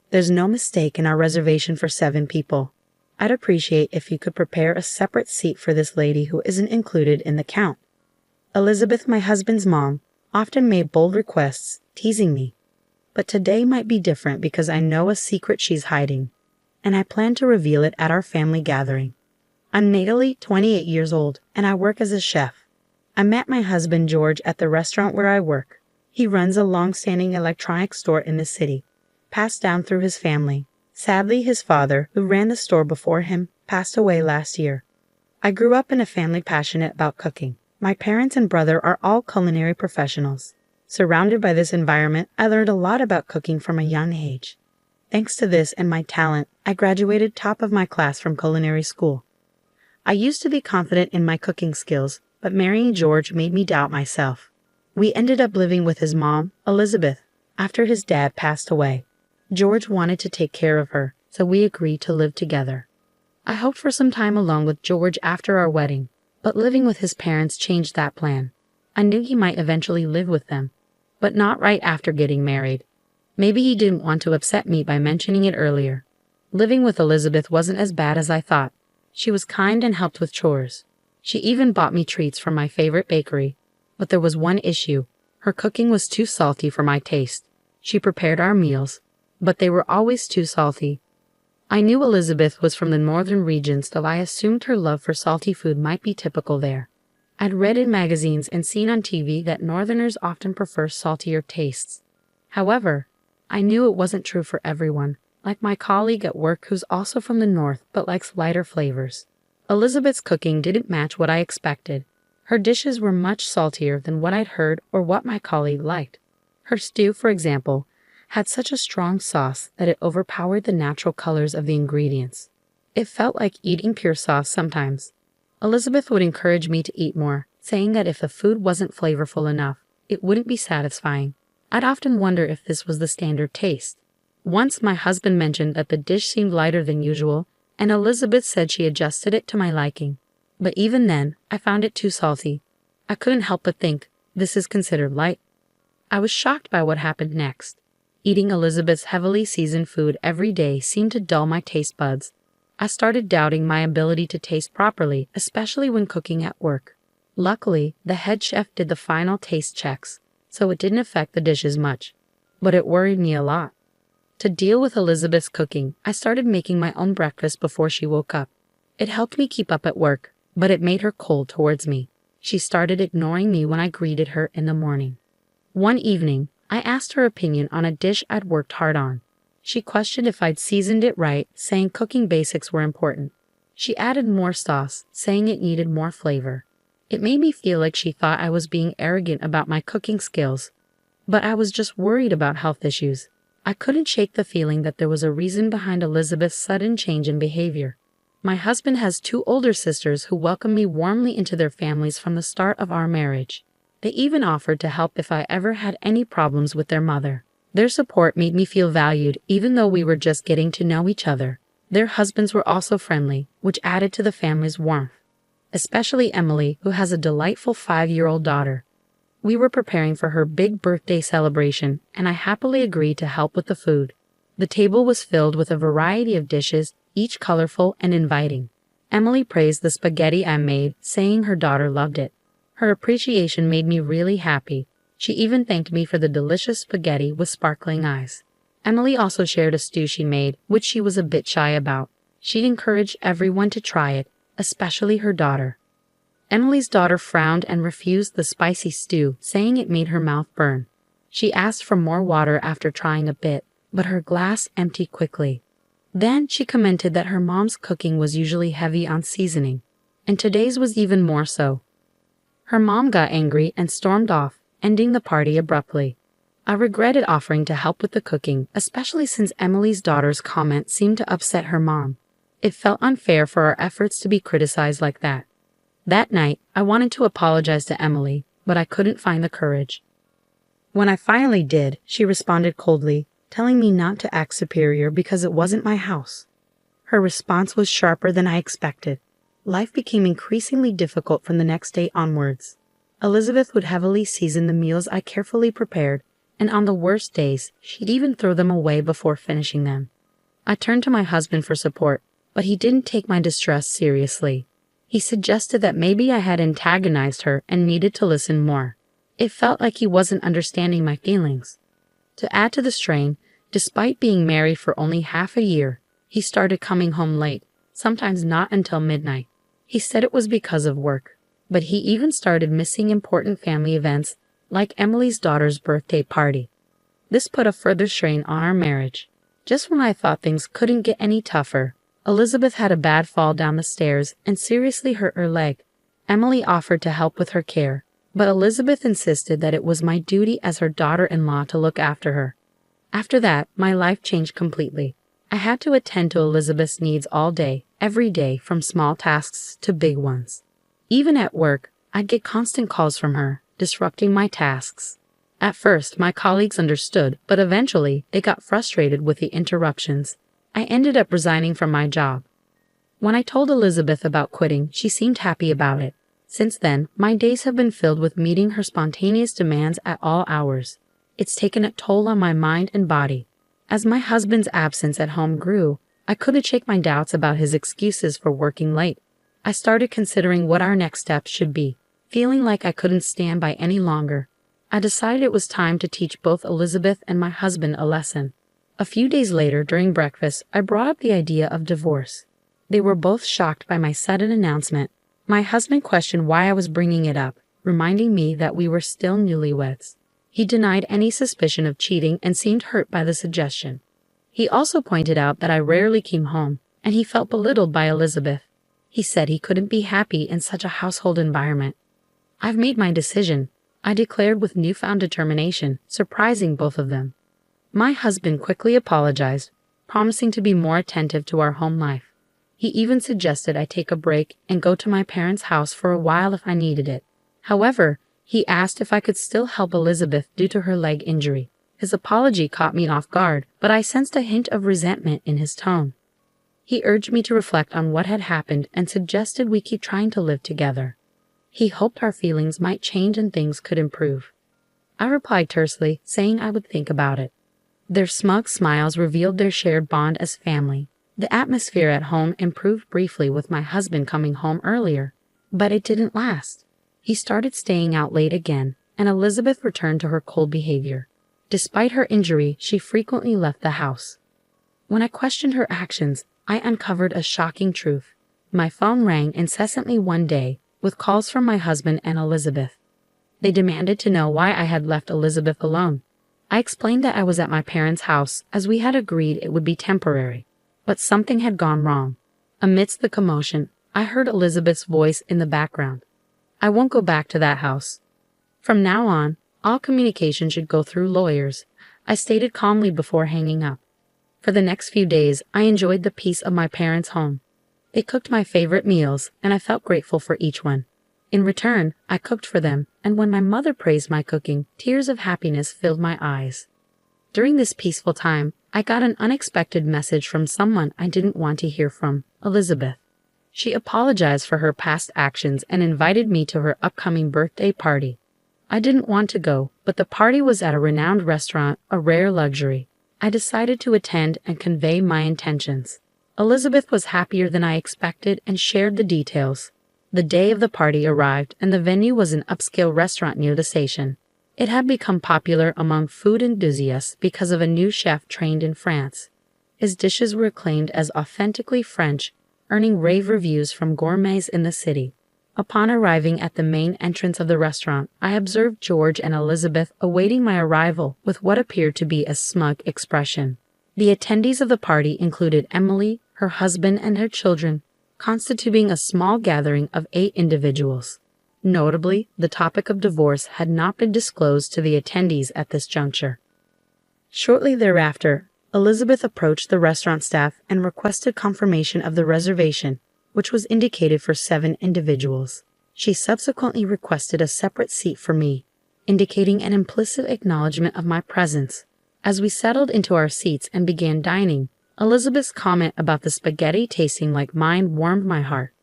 There's no mistake in our reservation for 7 people. I'd appreciate if you could prepare a separate seat for this lady who isn't included in the count. Elizabeth, my husband's mom, often made bold requests, teasing me. But today might be different because I know a secret she's hiding, and I plan to reveal it at our family gathering. I'm Natalie, 28 years old, and I work as a chef. I met my husband George at the restaurant where I work. He runs a long-standing electronics store in the city, passed down through his family. Sadly, his father, who ran the store before him, passed away last year. I grew up in a family passionate about cooking. My parents and brother are all culinary professionals. Surrounded by this environment, I learned a lot about cooking from a young age. Thanks to this and my talent, I graduated top of my class from culinary school. I used to be confident in my cooking skills, but marrying George made me doubt myself. We ended up living with his mom, Elizabeth, after his dad passed away. George wanted to take care of her, so we agreed to live together. I hoped for some time alone with George after our wedding, but living with his parents changed that plan. I knew he might eventually live with them, but not right after getting married. Maybe he didn't want to upset me by mentioning it earlier. Living with Elizabeth wasn't as bad as I thought. She was kind and helped with chores. She even bought me treats from my favorite bakery. But there was one issue. Her cooking was too salty for my taste. She prepared our meals, but they were always too salty. I knew Elizabeth was from the northern regions, though I assumed her love for salty food might be typical there. I'd read in magazines and seen on TV that northerners often prefer saltier tastes. However, I knew it wasn't true for everyone, like my colleague at work who's also from the north but likes lighter flavors. Elizabeth's cooking didn't match what I expected. Her dishes were much saltier than what I'd heard or what my colleague liked. Her stew, for example, had such a strong sauce that it overpowered the natural colors of the ingredients. It felt like eating pure sauce sometimes. Elizabeth would encourage me to eat more, saying that if the food wasn't flavorful enough, it wouldn't be satisfying. I'd often wonder if this was the standard taste. Once my husband mentioned that the dish seemed lighter than usual, and Elizabeth said she adjusted it to my liking. But even then, I found it too salty. I couldn't help but think, this is considered light. I was shocked by what happened next. Eating Elizabeth's heavily seasoned food every day seemed to dull my taste buds. I started doubting my ability to taste properly, especially when cooking at work. Luckily, the head chef did the final taste checks, so it didn't affect the dishes much. But it worried me a lot. To deal with Elizabeth's cooking, I started making my own breakfast before she woke up. It helped me keep up at work, but it made her cold towards me. She started ignoring me when I greeted her in the morning. One evening, I asked her opinion on a dish I'd worked hard on. She questioned if I'd seasoned it right, saying cooking basics were important. She added more sauce, saying it needed more flavor. It made me feel like she thought I was being arrogant about my cooking skills. But I was just worried about health issues. I couldn't shake the feeling that there was a reason behind Elizabeth's sudden change in behavior. My husband has 2 older sisters who welcomed me warmly into their families from the start of our marriage. They even offered to help if I ever had any problems with their mother. Their support made me feel valued even though we were just getting to know each other. Their husbands were also friendly, which added to the family's warmth. Especially Emily, who has a delightful 5-year-old daughter. We were preparing for her big birthday celebration, and I happily agreed to help with the food. The table was filled with a variety of dishes, each colorful and inviting. Emily praised the spaghetti I made, saying her daughter loved it. Her appreciation made me really happy. She even thanked me for the delicious spaghetti with sparkling eyes. Emily also shared a stew she made, which she was a bit shy about. She encouraged everyone to try it, especially her daughter. Emily's daughter frowned and refused the spicy stew, saying it made her mouth burn. She asked for more water after trying a bit, but her glass emptied quickly. Then she commented that her mom's cooking was usually heavy on seasoning, and today's was even more so. Her mom got angry and stormed off, ending the party abruptly. I regretted offering to help with the cooking, especially since Emily's daughter's comment seemed to upset her mom. It felt unfair for our efforts to be criticized like that. That night, I wanted to apologize to Emily, but I couldn't find the courage. When I finally did, she responded coldly, telling me not to act superior because it wasn't my house. Her response was sharper than I expected. Life became increasingly difficult from the next day onwards. Elizabeth would heavily season the meals I carefully prepared, and on the worst days, she'd even throw them away before finishing them. I turned to my husband for support, but he didn't take my distress seriously. He suggested that maybe I had antagonized her and needed to listen more. It felt like he wasn't understanding my feelings. To add to the strain, despite being married for only half a year, he started coming home late, sometimes not until midnight. He said it was because of work, but he even started missing important family events like Emily's daughter's birthday party. This put a further strain on our marriage. Just when I thought things couldn't get any tougher, Elizabeth had a bad fall down the stairs and seriously hurt her leg. Emily offered to help with her care, but Elizabeth insisted that it was my duty as her daughter-in-law to look after her. After that, my life changed completely. I had to attend to Elizabeth's needs all day, every day, from small tasks to big ones. Even at work, I'd get constant calls from her, disrupting my tasks. At first, my colleagues understood, but eventually, they got frustrated with the interruptions. I ended up resigning from my job. When I told Elizabeth about quitting, she seemed happy about it. Since then, my days have been filled with meeting her spontaneous demands at all hours. It's taken a toll on my mind and body. As my husband's absence at home grew, I couldn't shake my doubts about his excuses for working late. I started considering what our next steps should be, feeling like I couldn't stand by any longer. I decided it was time to teach both Elizabeth and my husband a lesson. A few days later, during breakfast, I brought up the idea of divorce. They were both shocked by my sudden announcement. My husband questioned why I was bringing it up, reminding me that we were still newlyweds. He denied any suspicion of cheating and seemed hurt by the suggestion. He also pointed out that I rarely came home, and he felt belittled by Elizabeth. He said he couldn't be happy in such a household environment. "I've made my decision," I declared with newfound determination, surprising both of them. My husband quickly apologized, promising to be more attentive to our home life. He even suggested I take a break and go to my parents' house for a while if I needed it. However, he asked if I could still help Elizabeth due to her leg injury. His apology caught me off guard, but I sensed a hint of resentment in his tone. He urged me to reflect on what had happened and suggested we keep trying to live together. He hoped our feelings might change and things could improve. I replied tersely, saying I would think about it. Their smug smiles revealed their shared bond as family. The atmosphere at home improved briefly with my husband coming home earlier, but it didn't last. He started staying out late again, and Elizabeth returned to her cold behavior. Despite her injury, she frequently left the house. When I questioned her actions, I uncovered a shocking truth. My phone rang incessantly one day, with calls from my husband and Elizabeth. They demanded to know why I had left Elizabeth alone. I explained that I was at my parents' house, as we had agreed it would be temporary. But something had gone wrong. Amidst the commotion, I heard Elizabeth's voice in the background. "I won't go back to that house. From now on, all communication should go through lawyers," I stated calmly before hanging up. For the next few days, I enjoyed the peace of my parents' home. They cooked my favorite meals, and I felt grateful for each one. In return, I cooked for them, and when my mother praised my cooking, tears of happiness filled my eyes. During this peaceful time, I got an unexpected message from someone I didn't want to hear from, Elizabeth. She apologized for her past actions and invited me to her upcoming birthday party. I didn't want to go, but the party was at a renowned restaurant, a rare luxury. I decided to attend and convey my intentions. Elizabeth was happier than I expected and shared the details. The day of the party arrived, and the venue was an upscale restaurant near the station. It had become popular among food enthusiasts because of a new chef trained in France. His dishes were acclaimed as authentically French, earning rave reviews from gourmets in the city. Upon arriving at the main entrance of the restaurant, I observed George and Elizabeth awaiting my arrival with what appeared to be a smug expression. The attendees of the party included Emily, her husband, and her children, constituting a small gathering of 8 individuals. Notably, the topic of divorce had not been disclosed to the attendees at this juncture. Shortly thereafter, Elizabeth approached the restaurant staff and requested confirmation of the reservation, which was indicated for 7 individuals. She subsequently requested a separate seat for me, indicating an implicit acknowledgement of my presence. As we settled into our seats and began dining, Elizabeth's comment about the spaghetti tasting like mine warmed my heart.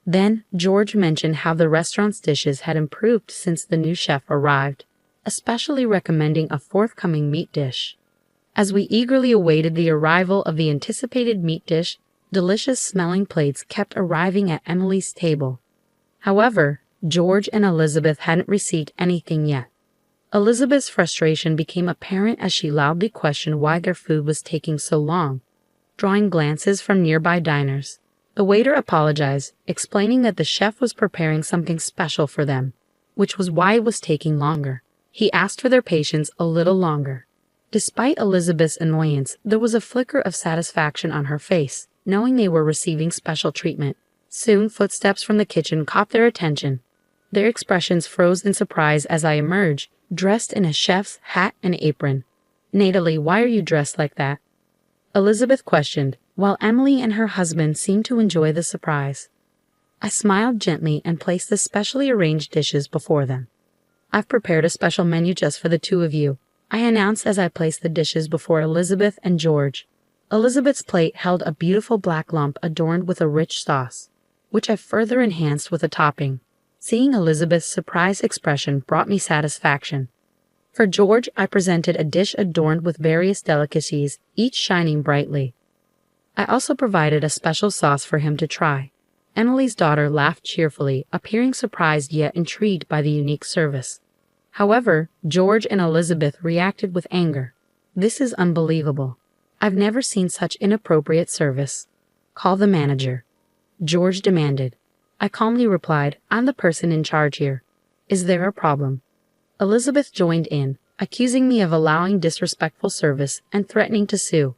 Then, George mentioned how the restaurant's dishes had improved since the new chef arrived. A especially recommending a forthcoming meat dish. As we eagerly awaited the arrival of the anticipated meat dish, delicious-smelling plates kept arriving at Emily's table. However, George and Elizabeth hadn't received anything yet. Elizabeth's frustration became apparent as she loudly questioned why their food was taking so long, drawing glances from nearby diners. The waiter apologized, explaining that the chef was preparing something special for them, which was why it was taking longer. He asked for their patience a little longer. Despite Elizabeth's annoyance, there was a flicker of satisfaction on her face, knowing they were receiving special treatment. Soon, footsteps from the kitchen caught their attention. Their expressions froze in surprise as I emerged, dressed in a chef's hat and apron. "Natalie, why are you dressed like that?" Elizabeth questioned, while Emily and her husband seemed to enjoy the surprise. I smiled gently and placed the specially arranged dishes before them. "I've prepared a special menu just for the two of you," I announced as I placed the dishes before Elizabeth and George. Elizabeth's plate held a beautiful black lump adorned with a rich sauce, which I further enhanced with a topping. Seeing Elizabeth's surprised expression brought me satisfaction. For George, I presented a dish adorned with various delicacies, each shining brightly. I also provided a special sauce for him to try. Emily's daughter laughed cheerfully, appearing surprised yet intrigued by the unique service. However, George and Elizabeth reacted with anger. "This is unbelievable. I've never seen such inappropriate service. Call the manager," George demanded. I calmly replied, "I'm the person in charge here. Is there a problem?" Elizabeth joined in, accusing me of allowing disrespectful service and threatening to sue.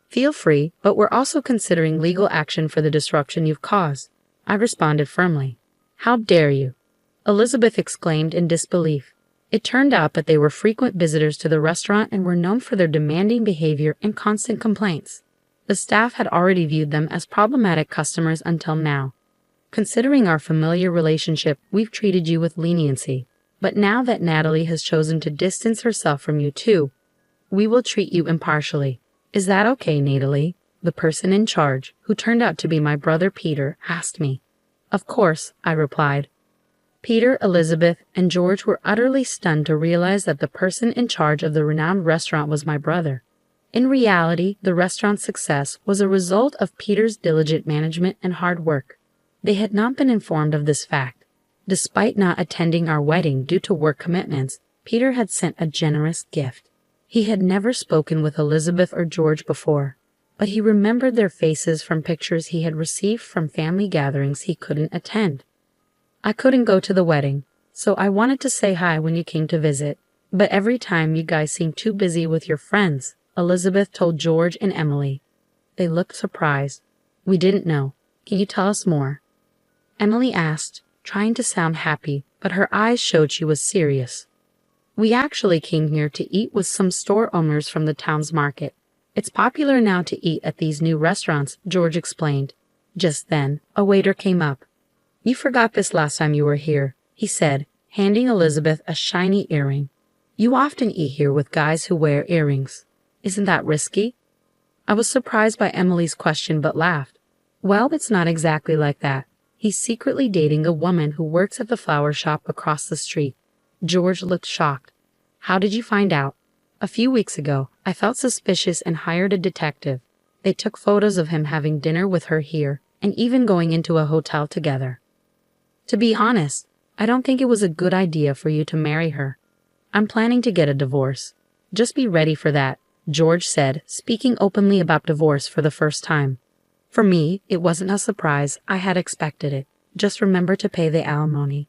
"Feel free, but we're also considering legal action for the disruption you've caused," I responded firmly. "How dare you?" Elizabeth exclaimed in disbelief. It turned out that they were frequent visitors to the restaurant and were known for their demanding behavior and constant complaints. The staff had already viewed them as problematic customers until now. "Considering our familiar relationship, we've treated you with leniency. But now that Natalie has chosen to distance herself from you too, we will treat you impartially. Is that okay, Natalie?" The person in charge, who turned out to be my brother Peter, asked me. "Of course," I replied. Peter, Elizabeth, and George were utterly stunned to realize that the person in charge of the renowned restaurant was my brother. In reality, the restaurant's success was a result of Peter's diligent management and hard work. They had not been informed of this fact. Despite not attending our wedding due to work commitments, Peter had sent a generous gift. He had never spoken with Elizabeth or George before, but he remembered their faces from pictures he had received from family gatherings he couldn't attend. "I couldn't go to the wedding, so I wanted to say hi when you came to visit, but every time you guys seem too busy with your friends," Elizabeth told George and Emily. They looked surprised. "We didn't know. Can you tell us more?" Emily asked, trying to sound happy, but her eyes showed she was serious. "We actually came here to eat with some store owners from the town's market. It's popular now to eat at these new restaurants," George explained. Just then, a waiter came up. "You forgot this last time you were here," he said, handing Elizabeth a shiny earring. "You often eat here with guys who wear earrings. Isn't that risky?" I was surprised by Emily's question but laughed. "Well, it's not exactly like that. He's secretly dating a woman who works at the flower shop across the street." George looked shocked. "How did you find out?" "A few weeks ago, I felt suspicious and hired a detective. They took photos of him having dinner with her here and even going into a hotel together. To be honest, I don't think it was a good idea for you to marry her. I'm planning to get a divorce. Just be ready for that," George said, speaking openly about divorce for the first time. For me, it wasn't a surprise. I had expected it. Just remember to pay the alimony.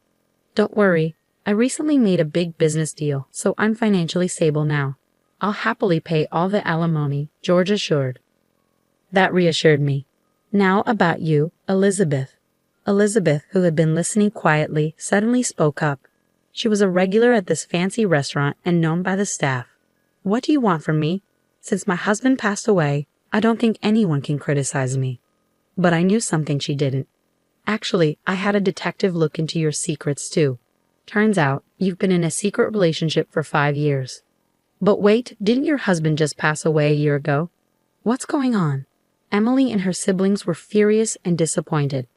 "Don't worry. I recently made a big business deal, so I'm financially stable now. I'll happily pay all the alimony," George assured. That reassured me. "Now about you, Elizabeth." Elizabeth, who had been listening quietly, suddenly spoke up. She was a regular at this fancy restaurant and known by the staff. "What do you want from me? Since my husband passed away, I don't think anyone can criticize me." But I knew something she didn't. "Actually, I had a detective look into your secrets too. Turns out, you've been in a secret relationship for 5 years. But wait, didn't your husband just pass away a year ago? What's going on?" Emily and her siblings were furious and disappointed.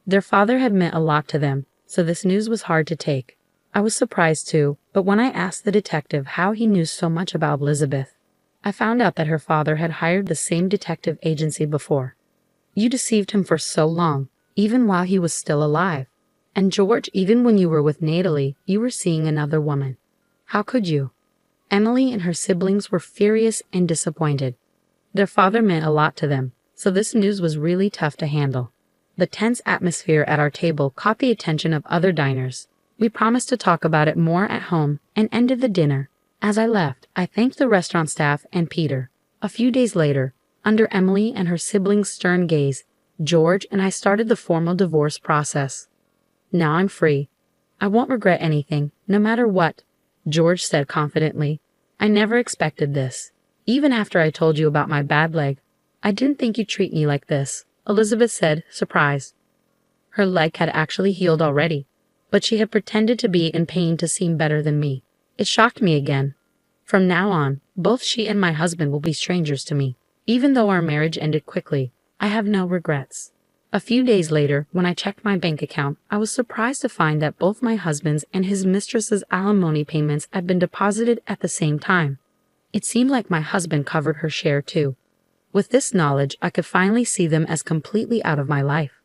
Their father had meant a lot to them, so this news was hard to take. I was surprised too, but when I asked the detective how he knew so much about Elizabeth, I found out that her father had hired the same detective agency before. You deceived him for so long, even while he was still alive. And George, even when you were with Natalie, you were seeing another woman. How could you? Emily and her siblings were furious and disappointed. Their father meant a lot to them, so this news was really tough to handle. The tense atmosphere at our table caught the attention of other diners. We promised to talk about it more at home and ended the dinner. As I left, I thanked the restaurant staff and Peter. A few days later, under Emily and her siblings' stern gaze, George and I started the formal divorce process. Now I'm free. I won't regret anything, no matter what, George said confidently. I never expected this. Even after I told you about my bad leg, I didn't think you'd treat me like this, Elizabeth said, surprised. Her leg had actually healed already, but she had pretended to be in pain to seem better than me. It shocked me again. From now on, both she and my husband will be strangers to me. Even though our marriage ended quickly, I have no regrets. A few days later, when I checked my bank account, I was surprised to find that both my husband's and his mistress's alimony payments had been deposited at the same time. It seemed like my husband covered her share too. With this knowledge, I could finally see them as completely out of my life.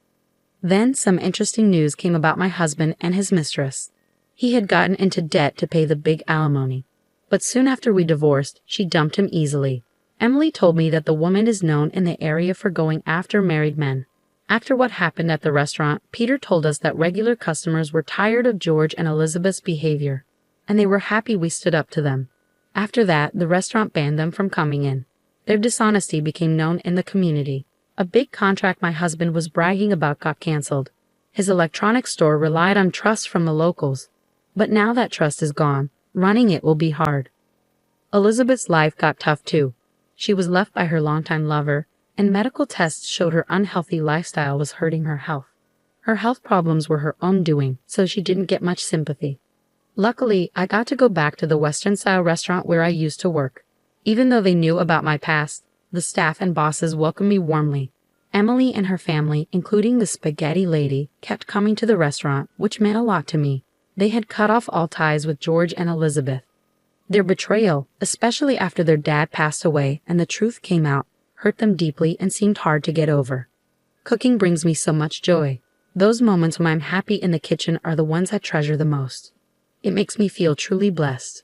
Then some interesting news came about my husband and his mistress. He had gotten into debt to pay the big alimony. But soon after we divorced, she dumped him easily. Emily told me that the woman is known in the area for going after married men. After what happened at the restaurant, Peter told us that regular customers were tired of George and Elizabeth's behavior, and they were happy we stood up to them. After that, the restaurant banned them from coming in. Their dishonesty became known in the community. A big contract my husband was bragging about got canceled. His electronics store relied on trust from the locals. But now that trust is gone, running it will be hard. Elizabeth's life got tough too. She was left by her longtime lover, and medical tests showed her unhealthy lifestyle was hurting her health. Her health problems were her own doing, so she didn't get much sympathy. Luckily, I got to go back to the Western-style restaurant where I used to work. Even though they knew about my past, the staff and bosses welcomed me warmly. Emily and her family, including the spaghetti lady, kept coming to the restaurant, which meant a lot to me. They had cut off all ties with George and Elizabeth. Their betrayal, especially after their dad passed away and the truth came out, hurt them deeply and seemed hard to get over. Cooking brings me so much joy. Those moments when I'm happy in the kitchen are the ones I treasure the most. It makes me feel truly blessed.